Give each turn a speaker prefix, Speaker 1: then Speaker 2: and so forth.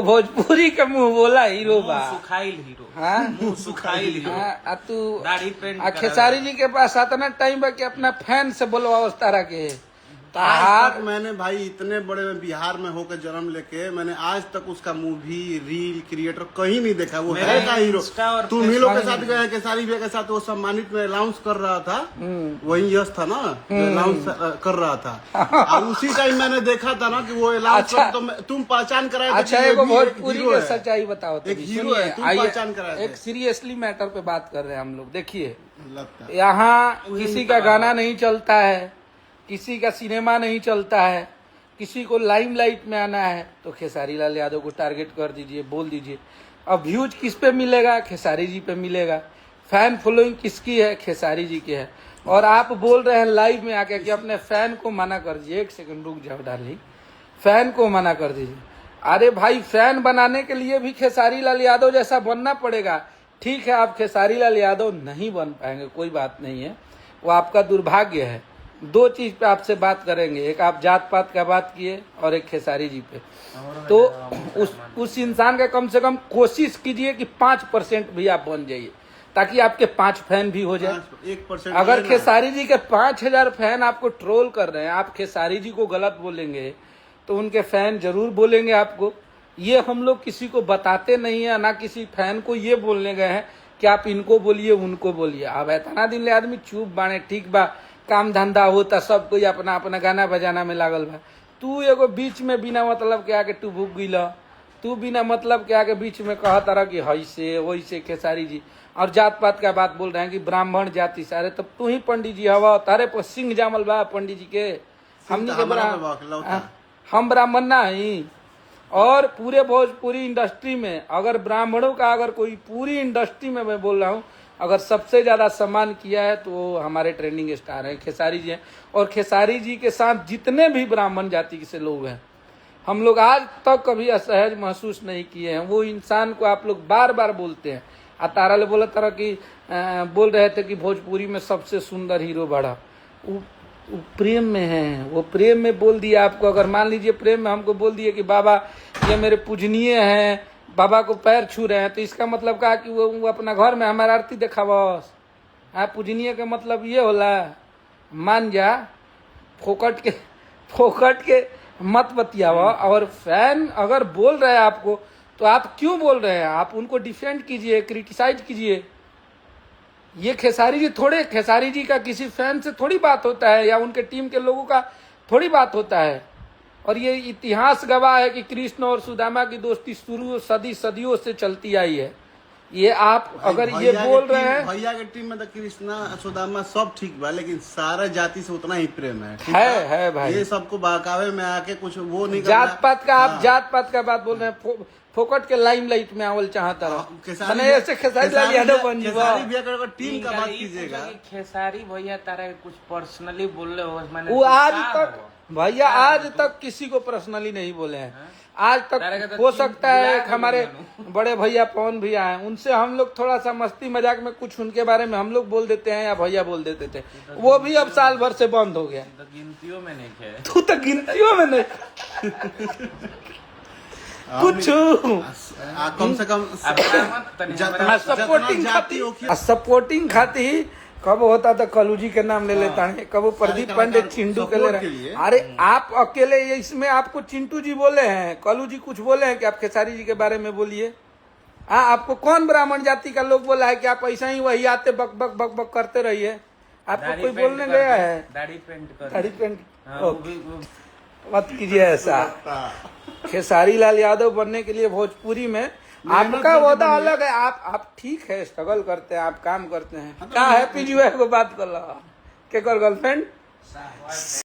Speaker 1: भोजपुरी के मुंह बोला हीरो बा
Speaker 2: सुखाइल हीरो।
Speaker 1: हाँ
Speaker 2: मुंह सुखाइल हीरो।
Speaker 1: हाँ तू
Speaker 2: दाढ़ी पेंट
Speaker 1: खेसारी जी के पास इतना टाइम बा कि अपना फैन से बोलवा उस तरह के
Speaker 3: आज तक मैंने भाई इतने बड़े बिहार में होकर जन्म लेके मैंने आज तक उसका मूवी रील क्रिएटर कहीं नहीं देखा। वो है का हीरो। तुम ही लोग के साथ गए केसारी भैया के साथ, वो सम्मानित में अनाउंस कर रहा था, वही यश था ना अनाउंस कर रहा था। और उसी टाइम मैंने देखा था ना कि वो अनाउंस तो तुम पहचान कराए।
Speaker 1: अच्छा एगो भोजपुरी की सच्चाई बताओ।
Speaker 3: एक हीरो है, तुम पहचान कराए।
Speaker 1: एक सीरियसली मैटर पे बात कर रहे हैं हम लोग। देखिए यहाँ किसी का गाना नहीं चलता है, किसी का सिनेमा नहीं चलता है, किसी को लाइमलाइट में आना है तो खेसारी लाल यादव को टारगेट कर दीजिए, बोल दीजिए। अब व्यूज किस पे मिलेगा? खेसारी जी पे मिलेगा। फैन फॉलोइंग किसकी है? खेसारी जी की है। और आप बोल रहे हैं लाइव में आके कि अपने फैन को मना कर दीजिए। एक सेकंड रुक जाओ डार्लिंग, फैन को मना कर दीजिए। अरे भाई फैन बनाने के लिए भी खेसारी लाल यादव जैसा बनना पड़ेगा। ठीक है आप खेसारी लाल यादव नहीं बन पाएंगे, कोई बात नहीं है, वो आपका दुर्भाग्य है। दो चीज पे आपसे बात करेंगे, एक आप जात पात का बात किए और एक खेसारी जी पे। तो उस इंसान का कम से कम कोशिश कीजिए कि 5% भी आप बन जाइए, ताकि आपके 5 फैन भी हो जाए।
Speaker 3: 1%
Speaker 1: अगर खेसारी जी के 5000 फैन आपको ट्रोल कर रहे हैं, आप खेसारी जी को गलत बोलेंगे तो उनके फैन जरूर बोलेंगे आपको। ये हम लोग किसी को बताते नहीं है, ना किसी फैन को ये बोलने गए हैं कि आप इनको बोलिए उनको बोलिए। अब इतना दिन ले आदमी चुप बाने, ठीक बा, काम धंधा होता, सब कोई अपना अपना गाना बजाना में लागल बा। तू एगो बीच में बिना मतलब के आके तू भूख गईला, तू बिना मतलब के आके बीच में कहा तरह की हईसे वैसे खेसारी जी। और जात पात का बात बोल रहे हैं कि ब्राह्मण जाति सारे, तब तू ही पंडित जी हवा, तारे पर सिंह जामल बा पंडित जी के। हमनी के हम ब्राह्मण ना ही। और पूरे भोजपुरी इंडस्ट्री में अगर ब्राह्मणों का अगर कोई पूरी इंडस्ट्री में मैं बोल रहा हूँ अगर सबसे ज्यादा सम्मान किया है तो हमारे ट्रेंडिंग स्टार हैं, खेसारी जी हैं। और खेसारी जी के साथ जितने भी ब्राह्मण जाति के से लोग हैं, हम लोग आज तक कभी असहज महसूस नहीं किए हैं। वो इंसान को आप लोग बार बार बोलते हैं। तारा ले बोला तरह की बोल रहे थे कि भोजपुरी में सबसे सुंदर हीरो बड़ा, वो प्रेम में है, वो प्रेम में बोल दिया आपको। अगर मान लीजिए प्रेम में हमको बोल दिए कि बाबा ये मेरे पूजनीय हैं, बाबा को पैर छू रहे हैं, तो इसका मतलब कहा कि वो अपना घर में हमारा आरती देखा बस। हाँ पूजनीय का मतलब ये होला, मान जा, फोकट के मत बतियावा। और फैन अगर बोल रहे हैं आपको तो आप क्यों बोल रहे हैं? आप उनको डिफेंड कीजिए, क्रिटिसाइज कीजिए। ये खेसारी जी का किसी फैन से थोड़ी बात होता है, या उनके टीम के लोगों का थोड़ी बात होता है। और ये इतिहास गवाह है कि कृष्ण और सुदामा की दोस्ती शुरू सदियों से चलती आई है। ये आप अगर ये बोल रहे हैं,
Speaker 3: भैया के टीम में तो कृष्णा सुदामा सब ठीक बा, लेकिन सारा जाति से उतना ही प्रेम
Speaker 1: है भाई।
Speaker 3: ये सबको बहकावे में आके कुछ वो नहीं
Speaker 1: जात पात का आप जात पात का बात बोल रहे हैं, फोकट के लाइमलाइट में आवल चाहता रहा ऐसे खेसारी लाल यादव बन जीवा।
Speaker 3: टीम का बात कीजिएगा।
Speaker 2: खेसारी भैया तारा कुछ पर्सनली बोल रहे हो, मैंने
Speaker 1: वो आज तक भैया आज तक किसी को पर्सनली नहीं बोले हैं। आज तक हो सकता है हमारे बड़े भैया पवन भैया हैं, उनसे हम लोग थोड़ा सा मस्ती मजाक में कुछ उनके बारे में हम लोग बोल देते हैं या भैया बोल देते थे, वो भी अब साल भर से बंद हो गया।
Speaker 2: गिनतियों में नहीं है,
Speaker 1: तू तो गिनतियों में नहीं कुछ
Speaker 3: कम से कम
Speaker 1: सपोर्टिंग खाती कब होता तो कलू जी के नाम ले लेता है, कब प्रदीप पांडे चिंटू के ले रहे। अरे आप अकेले इसमें आपको चिंटू जी बोले हैं, कलू जी कुछ बोले हैं कि आप खेसारी जी के बारे में बोलिए। हाँ आपको कौन ब्राह्मण जाति का लोग बोला है कि आप ऐसा ही वही आते बक बक बक बक करते रहिए? आपको कोई बोलने गया है?
Speaker 2: दाढ़ी पेंट
Speaker 1: मत कीजिए ऐसा। खेसारी लाल यादव बनने के लिए भोजपुरी में आपका वादा अलग है। आप ठीक है, स्ट्रगल करते हैं, आप काम करते हैं। क्या है पीजी को बात कर रहा, क्या कर गर्लफ्रेंड